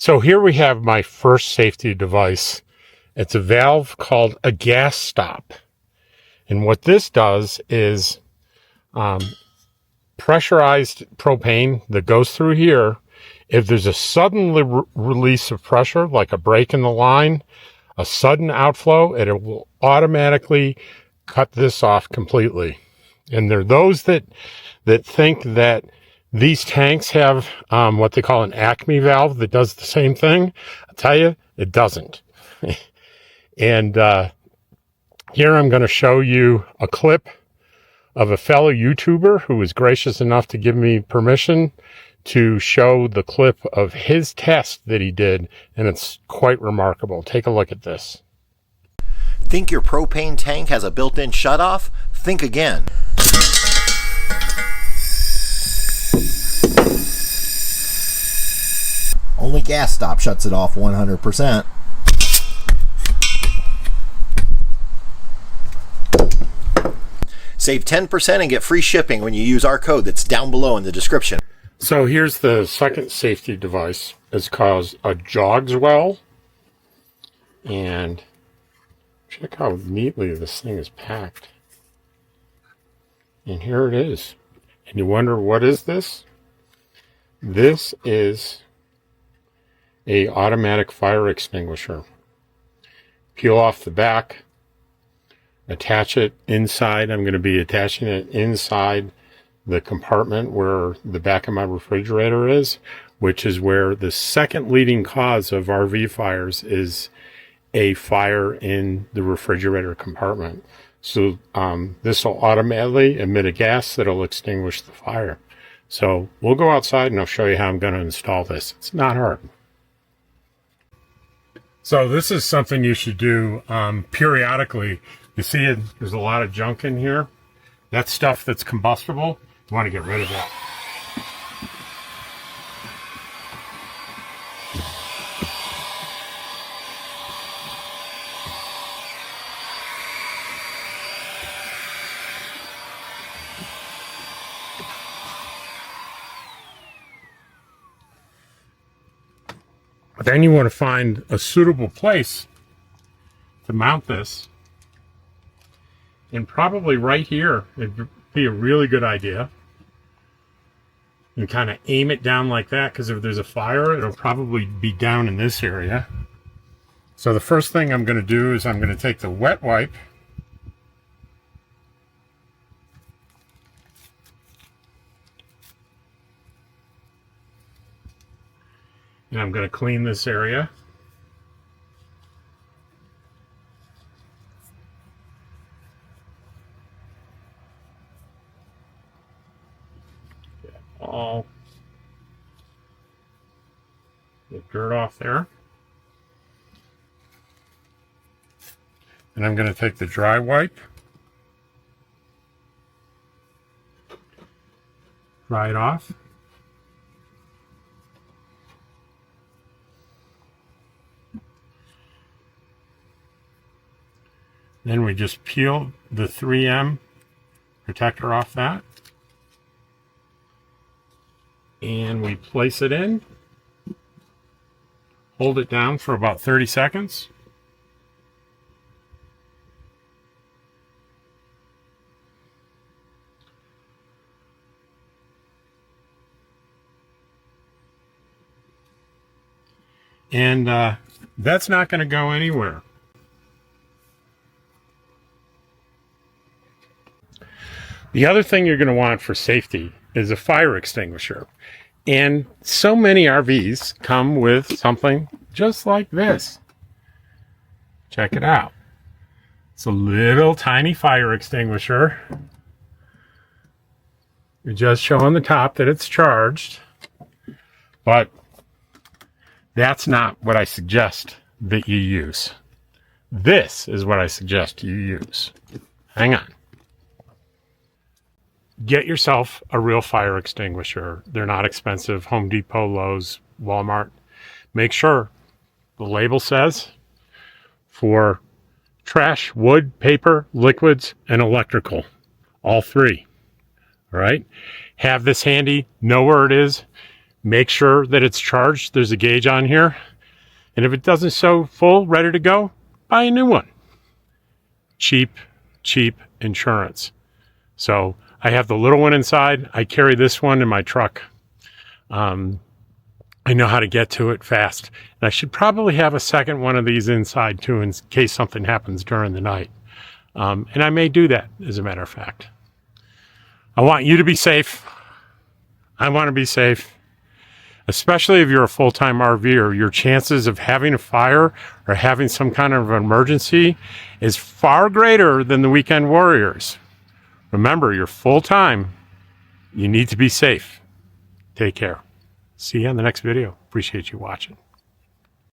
So here we have my first safety device. It's a valve called a gas stop. And what this does is pressurized propane that goes through here. If there's a sudden release of pressure, like a break in the line, a sudden outflow, it will automatically cut this off completely. And there are those that think that these tanks have what they call an Acme valve that does the same thing. I'll tell you, it doesn't. And here I'm going to show you a clip of a fellow YouTuber who was gracious enough to give me permission to show the clip of his test that he did, and it's quite remarkable. Take a look at this. Think your propane tank has a built-in shutoff? Think again. Only gas stop shuts it off 100%. Save 10% and get free shipping when you use our code that's down below in the description. So here's the second safety device. It's called a jogs well. And check how neatly this thing is packed. And here it is. And you wonder, what is this? This is a automatic fire extinguisher. Peel off the back, attach it inside. I'm going to be attaching it inside the compartment where the back of my refrigerator is, which is where the second leading cause of RV fires is a fire in the refrigerator compartment. So this will automatically emit a gas that will extinguish the fire. So we'll go outside and I'll show you how I'm going to install this. It's not hard. So this is something you should do periodically. You see there's a lot of junk in here. That's stuff that's combustible. You want to get rid of that. Then you want to find a suitable place to mount this. And probably right here, it'd be a really good idea. And kind of aim it down like that, because if there's a fire, it'll probably be down in this area. So the first thing I'm going to do is I'm going to take the wet wipe. And I'm going to clean this area. Get all the dirt off there. And I'm going to take the dry wipe. Dry it off. Then we just peel the 3M protector off that. And we place it in. Hold it down for about 30 seconds. And that's not going to go anywhere. The other thing you're going to want for safety is a fire extinguisher. And so many RVs come with something just like this. Check it out. It's a little tiny fire extinguisher. You just show on the top that it's charged. But that's not what I suggest that you use. This is what I suggest you use. Hang on. Get yourself a real fire extinguisher. They're not expensive. Home Depot, Lowe's, Walmart. Make sure the label says for trash, wood, paper, liquids, and electrical. All three. All right? Have this handy. Know where it is. Make sure that it's charged. There's a gauge on here. And if it doesn't show full, ready to go, buy a new one. Cheap insurance. So I have the little one inside. I carry this one in my truck. I know how to get to it fast. And I should probably have a second one of these inside too, in case something happens during the night. And I may do that, as a matter of fact. I want you to be safe. I want to be safe. Especially if you're a full-time RVer, your chances of having a fire or having some kind of emergency is far greater than the weekend warriors. Remember, you're full-time. You need to be safe. Take care. See you on the next video. Appreciate you watching.